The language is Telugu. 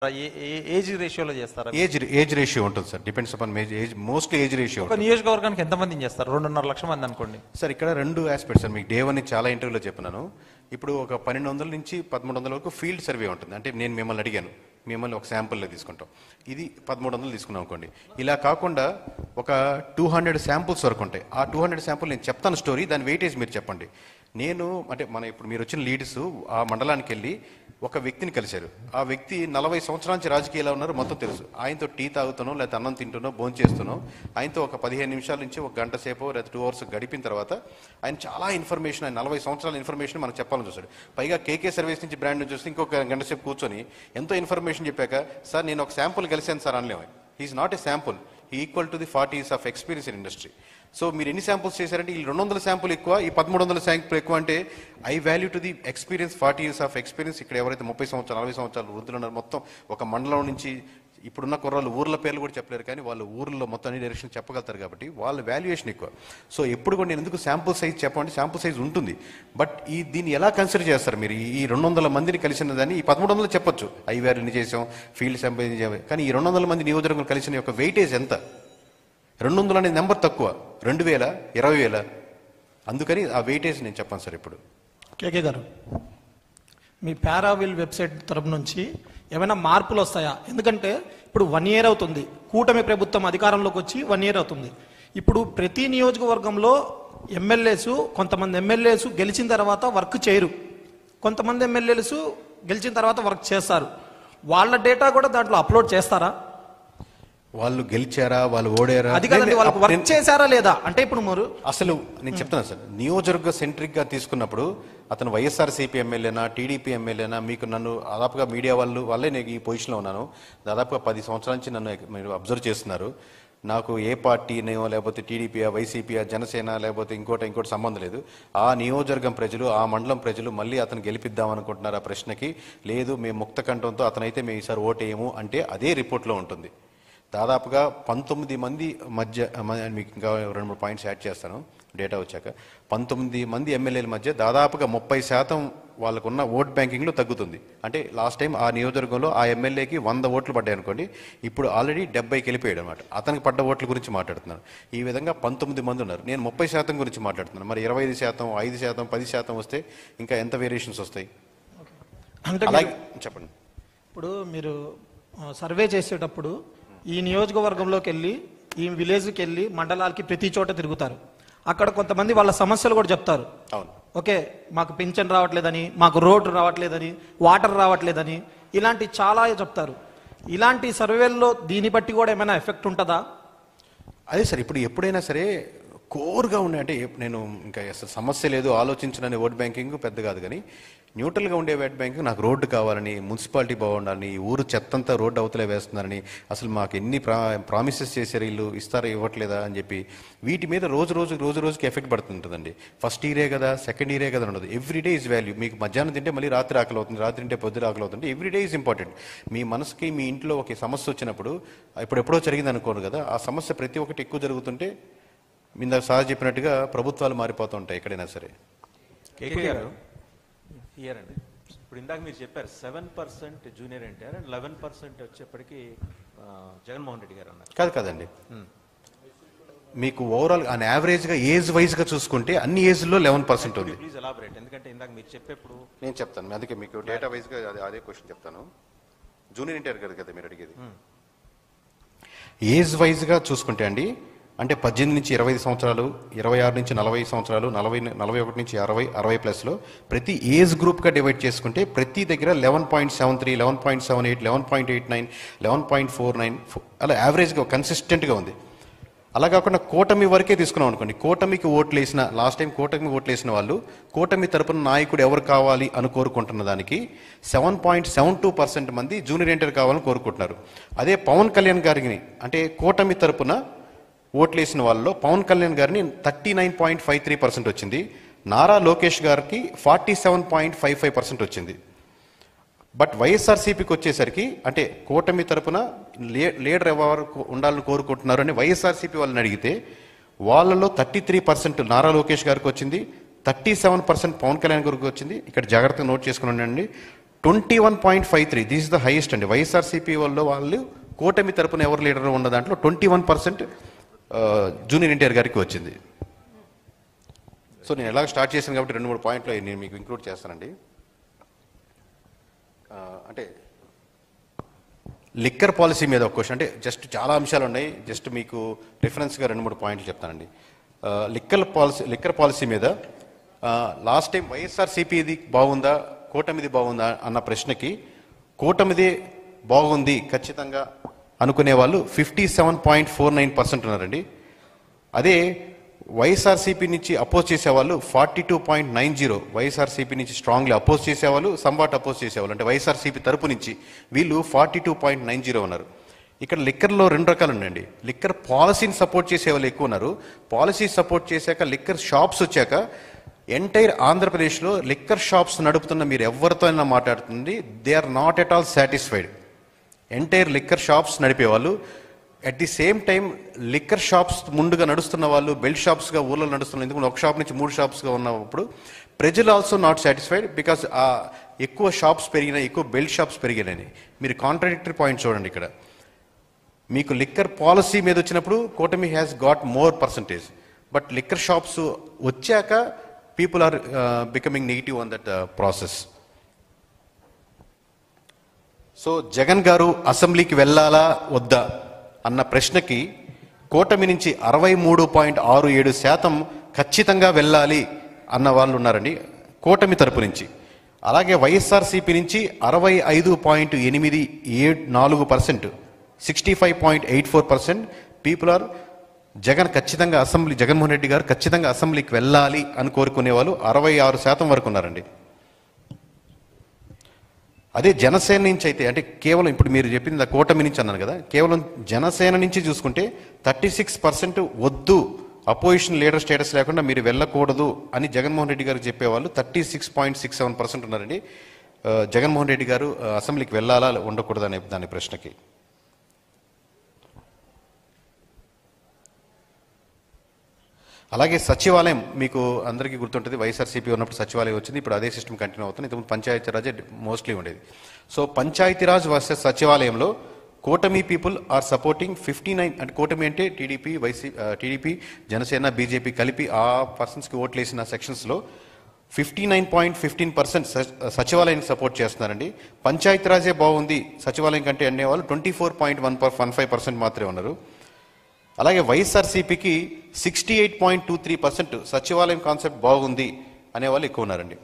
ఏజ్ రేషియోలో చేస్తారా? ఏజ్ రేషియో ఉంటుంది sir, depends upon age, mostly age ratio. ఒక నియోజకవర్గానికి ఎంతమందిని చేస్తారు? 2.5 లక్షల మంది అనుకోండి సార్. ఇక్కడ 2 ఆస్పెక్ట్స్ సార్, మీకు డే 1 చాలా ఇంటర్వ్యూలో చెప్పినాను. ఇప్పుడు ఒక 1200 నుంచి 1300 వరకు ఫీల్డ్ సర్వే ఉంటుంది. అంటే నేను మిమ్మల్ని అడిగాను, మిమ్మల్ని ఒక శాంపుల్లో తీసుకుంటాం, ఇది 1300 తీసుకున్నాం అనుకోండి. ఇలా కాకుండా ఒక 200 శాంపుల్స్ వరకు ఉంటాయి. ఆ 200 శాంపుల్ నేను చెప్తాను స్టోరీ, దాని వెయిటేజ్ మీరు చెప్పండి. నేను అంటే ఇప్పుడు మీరు వచ్చిన లీడర్స్ ఆ మండలానికి వెళ్ళి ఒక వ్యక్తిని కలిశారు. ఆ వ్యక్తి 40 సంవత్సరాల నుంచి రాజకీయాల్లో ఉన్నారు, మొత్తం తెలుసు. ఆయనతో టీ తాగుతానో లేకపోతే అన్నం తింటునో భోజనం చేస్తునో ఆయనతో ఒక 15 నిమిషాల నుంచి ఒక గంట సేపు లేదా 2 అవర్స్ గడిపిన తర్వాత ఆయన చాలా ఇన్ఫర్మేషన్, ఆయన 40 సంవత్సరాల ఇన్ఫర్మేషన్ మనకు చెప్పాలని చూస్తాడు. పైగా కేకే సర్వీస్ నుంచి బ్రాండ్ నుంచి వస్తే ఇంకొక గంట సేపు కూర్చొని ఎంతో ఇన్ఫర్మేషన్ చెప్పాక, సార్ నేను ఒక శాంపుల్ కలిసాను సార్ అనలేము. He is not a sample, equal to the 40 years of experience in industry. So మీరు ఎన్ని శాంపుల్స్ చేశారంటే ఈ 200 శాంపుల్ ఎక్కువ, ఈ 1300 శాంపుల్ ఎక్కువ. అంటే I value to the experience, 40 years of experience. ఇక్కడ ఎవరైతే 30 సంవత్సరాలు 40 సంవత్సరాలు వృద్ధులు ఉన్నారు, మొత్తం ఒక మండలం నుంచి ఇప్పుడున్న కుర్రాళ్ళు ఊర్ల పేర్లు కూడా చెప్పలేరు, కానీ వాళ్ళు ఊర్లో మొత్తం అన్ని డైరెక్షన్ చెప్పగలుగుతారు కాబట్టి వాళ్ళ వాల్యుయేషన్ ఎక్కువ. సో ఎప్పుడు కూడా నేను ఎందుకు శాంపుల్ సైజ్ చెప్పండి, శాంపుల్ సైజ్ ఉంటుంది, బట్ దీన్ని ఎలా కన్సిడర్ చేస్తారు మీరు? ఈ 200 మందిని కలిసిన దాన్ని ఈ 1300 చెప్పొచ్చు, ఐవారు ఎన్ని చేసాం, ఫీల్డ్ శాంపుల్ కానీ ఈ 200 మంది నియోజకవర్గం కలిసిన యొక్క వెయిటేజ్ ఎంత? 200 అనేది నెంబర్ తక్కువ, 2000, 20,000. అందుకని ఆ వెయిటేజ్ నేను చెప్పాను సార్. ఇప్పుడు కేకే గారు, మీ పారావిల్ వెబ్సైట్ తరపు నుంచి ఏమైనా మార్పులు వస్తాయా? ఎందుకంటే ఇప్పుడు 1 year అవుతుంది, కూటమి ప్రభుత్వం అధికారంలోకి వచ్చి 1 year అవుతుంది. ఇప్పుడు ప్రతి నియోజకవర్గంలో ఎమ్మెల్యేసు, కొంతమంది ఎమ్మెల్యేసు గెలిచిన తర్వాత వర్క్ చేయరు, కొంతమంది ఎమ్మెల్యేలు గెలిచిన తర్వాత వర్క్ చేస్తారు. వాళ్ళ డేటా కూడా దాంట్లో అప్లోడ్ చేస్తారా? వాళ్ళు గెలిచారా, వాళ్ళు ఓడారా, అది కాదండి, వాళ్ళకి వర్క్ చేశారా లేదా అంటే ఇప్పుడు మీరు అసలు నేను చెప్తాను సార్. నియోజకవర్గ సెంట్రిక్ గా తీసుకున్నప్పుడు అతను వైఎస్ఆర్సీపీ ఎమ్మెల్యేనా, టీడీపీ ఎమ్మెల్యేనా, మీకు నన్ను దాదాపుగా మీడియా వాళ్ళే నేను ఈ పొజిషన్లో ఉన్నాను, దాదాపుగా 10 సంవత్సరాల నుంచి నన్ను మీరు అబ్జర్వ్ చేస్తున్నారు. నాకు ఏ పార్టీనో లేకపోతే టీడీపీయా, వైసీపీయా, జనసేన లేకపోతే ఇంకోటి సంబంధం లేదు. ఆ నియోజకవర్గం ప్రజలు, ఆ మండలం ప్రజలు మళ్ళీ అతను గెలిపిద్దాం అనుకుంటున్నారు. ఆ ప్రశ్నకి లేదు, మేము ముక్త కంఠంతో అతనైతే మేము ఈసారి ఓటేయము అంటే అదే రిపోర్ట్లో ఉంటుంది. దాదాపుగా 19 మంది మధ్య, మీకు ఇంకా 2-3 పాయింట్స్ యాడ్ చేస్తాను డేటా వచ్చాక, 19 మంది ఎమ్మెల్యేల మధ్య దాదాపుగా 30% వాళ్ళకున్న ఓట్ బ్యాంకింగ్లో తగ్గుతుంది. అంటే లాస్ట్ టైం ఆ నియోజకవర్గంలో ఆ ఎమ్మెల్యేకి 100 ఓట్లు పడ్డాయి అనుకోండి, ఇప్పుడు ఆల్రెడీ 70కి వెళ్ళిపోయాడు అనమాట. అతనికి పడ్డ ఓట్ల గురించి మాట్లాడుతున్నాను. ఈ విధంగా 19 మంది ఉన్నారు. నేను 30% గురించి మాట్లాడుతున్నాను. మరి 25%, 5%, 10% వస్తే ఇంకా ఎంత వేరియేషన్స్ వస్తాయి? అంటే అలాగే చెప్పండి. ఇప్పుడు మీరు సర్వే చేసేటప్పుడు ఈ నియోజకవర్గంలోకి వెళ్ళి, ఈ విలేజ్కి వెళ్ళి, మండలాలకి ప్రతి చోట తిరుగుతారు. అక్కడ కొంతమంది వాళ్ళ సమస్యలు కూడా చెప్తారు. అవును, ఓకే, మాకు పింఛన్ రావట్లేదని, మాకు రోడ్డు రావట్లేదని, వాటర్ రావట్లేదని, ఇలాంటి చాలా చెప్తారు. ఇలాంటి సర్వేల్లో దీన్ని బట్టి కూడా ఏమైనా ఎఫెక్ట్ ఉంటుందా? అదే సార్, ఇప్పుడు ఎప్పుడైనా సరే కోర్గా ఉండే, అంటే నేను ఇంకా అసలు సమస్య లేదు ఆలోచించనని ఓట్ బ్యాంకింగ్ పెద్ద కాదు, కానీ న్యూట్రల్గా ఉండే ఓట్ బ్యాంకింగ్, నాకు రోడ్డు కావాలని, మున్సిపాలిటీ బాగుండాలని, ఊరు చెత్తంతా రోడ్డు అవతలే వేస్తున్నారని, అసలు మాకు ఎన్ని ప్రామిసెస్ చేశారు వీళ్ళు, ఇస్తారా ఇవ్వట్లేదా అని చెప్పి, వీటి మీద రోజుకి ఎఫెక్ట్ పడుతుంటుందండి. ఫస్ట్ ఇయరే కదా, సెకండ్ ఇయరే కదా ఉండదు. Everyday is value. మీకు మధ్యాహ్నం తింటే మళ్ళీ రాత్రి ఆకలి అవుతుంది, రాత్రి తింటే పొద్దున ఆకలి అవుతుంది. Everyday is important. మీ మనసుకి మీ ఇంట్లో ఒక సమస్య వచ్చినప్పుడు, ఎప్పుడో జరిగింది అనుకోరు కదా, ఆ సమస్య ప్రతి ఒక్కటి ఎక్కువ జరుగుతుంటే ఇందాక సార్ చెప్పినట్టుగా ప్రభుత్వాలు మారిపోతూ ఉంటాయి ఎక్కడైనా సరే. కేకే గారు అండి, ఇప్పుడు ఇందాక మీరు చెప్పారు 7% జూనియర్ ఎన్టీఆర్ అండ్ 11% వచ్చేప్పటికి జగన్మోహన్ రెడ్డి గారు అన్నారు. కాదండి, మీకు ఓవరాల్ ఆన్ యావరేజ్గా ఏజ్ వైజ్గా చూసుకుంటే అన్ని ఏజ్లో 11% ఉంది. ప్లీజ్ ఎలాబరేట్, ఎందుకంటే ఇందాక మీరు చెప్పేప్పుడు నేను చెప్తాను, అందుకే మీకు డేటా వైజ్గా అదే క్వశ్చన్ చెప్తాను. జూనియర్ ఎన్టీఆర్ గారు కదా మీరు అడిగేది. ఏజ్ వైజ్గా చూసుకుంటే అండి, అంటే 18 నుంచి 25 సంవత్సరాలు, 26 నుంచి 40 సంవత్సరాలు, 41 నుంచి 60, 60+లో ప్రతి ఏజ్ గ్రూప్గా డివైడ్ చేసుకుంటే ప్రతి దగ్గర 11.73, 11.78, 11.89, 11.49 అలా యావరేజ్గా కన్సిస్టెంట్గా ఉంది. అలా కాకుండా కూటమి వరకే తీసుకున్నాం అనుకోండి, కూటమికి ఓట్లు వేసిన, లాస్ట్ టైం కూటమి ఓట్లు వేసిన వాళ్ళు కూటమి తరపున నాయకుడు ఎవరు కావాలి అని కోరుకుంటున్న దానికి 7.72% మంది జూనియర్ ఎన్టీఆర్ కావాలని కోరుకుంటున్నారు. అదే పవన్ కళ్యాణ్ గారిని, అంటే కూటమి తరపున ఓట్లేసిన వాళ్ళలో పవన్ కళ్యాణ్ గారిని 39.53% వచ్చింది, నారా లోకేష్ గారికి 47.55% వచ్చింది. బట్ వైఎస్ఆర్సీపీకి వచ్చేసరికి, అంటే కూటమి తరపున లీడర్ ఎవరు ఉండాలని కోరుకుంటున్నారు అని వైఎస్ఆర్సీపీ వాళ్ళని అడిగితే వాళ్ళలో 33% నారా లోకేష్ గారికి వచ్చింది, 37% పవన్ కళ్యాణ్ గారికి వచ్చింది. ఇక్కడ జాగ్రత్తగా నోట్ చేసుకుని ఉండండి. 21.53, దిస్ ఇస్ ద హైయెస్ట్ అండి. వైఎస్ఆర్సీపీ వాళ్ళు కూటమి తరపున ఎవరు లీడర్ ఉన్న దాంట్లో 21% జూనియర్ ఎన్టీఆర్ గారికి వచ్చింది. సో నేను ఎలాగ స్టార్ట్ చేశాను కాబట్టి 2-3 పాయింట్లు నేను మీకు ఇంక్లూడ్ చేస్తానండి. అంటే లిక్కర్ పాలసీ మీద ఒక క్వశ్చన్, అంటే జస్ట్ చాలా అంశాలు ఉన్నాయి, జస్ట్ మీకు రిఫరెన్స్గా 2-3 పాయింట్లు చెప్తానండి. లిక్కర్ పాలసీ మీద లాస్ట్ టైం వైఎస్ఆర్సీపీది బాగుందా కూటమిది బాగుందా అన్న ప్రశ్నకి కూటమిది బాగుంది ఖచ్చితంగా అనుకునే వాళ్ళు 57.49% ఉన్నారండి. అదే వైఎస్ఆర్సీపీ నుంచి అపోజ్ చేసేవాళ్ళు 42.90, వైఎస్ఆర్సీపీ నుంచి స్ట్రాంగ్లీ అపోజ్ చేసేవాళ్ళు, సంవాట్ అపోజ్ చేసేవాళ్ళు, అంటే వైఎస్ఆర్సీపీ తరపు నుంచి వీళ్ళు 42.90 ఉన్నారు. ఇక్కడ లిక్కర్లో 2 రకాలు ఉన్నాయండి. లిక్కర్ పాలసీని సపోర్ట్ చేసే వాళ్ళు ఎక్కువ ఉన్నారు. పాలసీ సపోర్ట్ చేశాక లిక్కర్ షాప్స్ వచ్చాక ఎంటైర్ ఆంధ్రప్రదేశ్లో లిక్కర్ షాప్స్ నడుపుతున్న మీరు ఎవరితో అయినా మాట్లాడుతుంది, they are not at all satisfied. Entire liquor shops నడిపేవాళ్ళు, at the same time liquor shops ముందుగా నడుస్తున్న వాళ్ళు బెల్ట్ షాప్స్గా ఊళ్ళో నడుస్తున్నారు. ఎందుకంటే ఒక షాప్ నుంచి 3 షాప్స్గా ఉన్నప్పుడు ప్రజలు ఆల్సో నాట్ సాటిస్ఫైడ్ బికాస్ ఎక్కువ షాప్స్ పెరిగినాయి, ఎక్కువ బెల్ట్ షాప్స్ పెరిగినాయి. మీరు కాంట్రాడిక్టరీ పాయింట్ చూడండి. ఇక్కడ మీకు లిక్కర్ పాలసీ మీద వచ్చినప్పుడు కూటమి has got more percentage, but liquor shops వచ్చాక people are becoming negative on that process. So Jagan garu అసెంబ్లీకి వెళ్ళాలా వద్దా అన్న ప్రశ్నకి కూటమి నుంచి 63.67% ఖచ్చితంగా వెళ్ళాలి అన్న వాళ్ళు ఉన్నారండి కూటమి తరపు నుంచి. అలాగే వైఎస్ఆర్సీపీ నుంచి 65.84%, 65.84% పీపుల్ ఆర్ జగన్మోహన్ రెడ్డి గారు ఖచ్చితంగా అసెంబ్లీకి వెళ్ళాలి అని కోరుకునే వాళ్ళు 66% వరకు ఉన్నారండి. అదే జనసేన నుంచి అయితే, అంటే కేవలం ఇప్పుడు మీరు చెప్పింది కూటమి నుంచి అన్నాను కదా, కేవలం జనసేన నుంచి చూసుకుంటే 36% వద్దు, అపోజిషన్ లీడర్ స్టేటస్ లేకుండా మీరు వెళ్ళకూడదు అని జగన్మోహన్ రెడ్డి గారికి చెప్పేవాళ్ళు 36.67% ఉన్నారండి. జగన్మోహన్ రెడ్డి గారు అసెంబ్లీకి వెళ్ళాలా ఉండకూడదు అనే దాని ప్రశ్నకి. అలాగే సచివాలయం మీకు అందరికీ గుర్తుంటుంది, వైఎస్ఆర్సీపీ ఉన్నప్పుడు సచివాలయం వచ్చింది, ఇప్పుడు అదే సిస్టమ్ కంటిన్యూ అవుతుంది. ఇంతకుముందు పంచాయతీరాజే మోస్ట్లీ ఉండేది. సో పంచాయతీరాజ్ వర్సెస్ సచివాలయంలో కూటమి పీపుల్ ఆర్ సపోర్టింగ్ 59, అంటే కూటమి అంటే టీడీపీ జనసేన బీజేపీ కలిపి ఆ పర్సన్స్కి ఓట్లు వేసిన సెక్షన్స్లో 59.15% సచివాలయాన్ని సపోర్ట్ చేస్తున్నారండి. పంచాయతీరాజే బాగుంది సచివాలయం కంటే అనేవాళ్ళు 24.15% మాత్రమే ఉన్నారు. అలాగే వైఎస్ఆర్సీపీకి 68.23% సచివాలయం కాన్సెప్ట్ బాగుంది అనేవాళ్ళు ఎక్కువ ఉన్నారండి.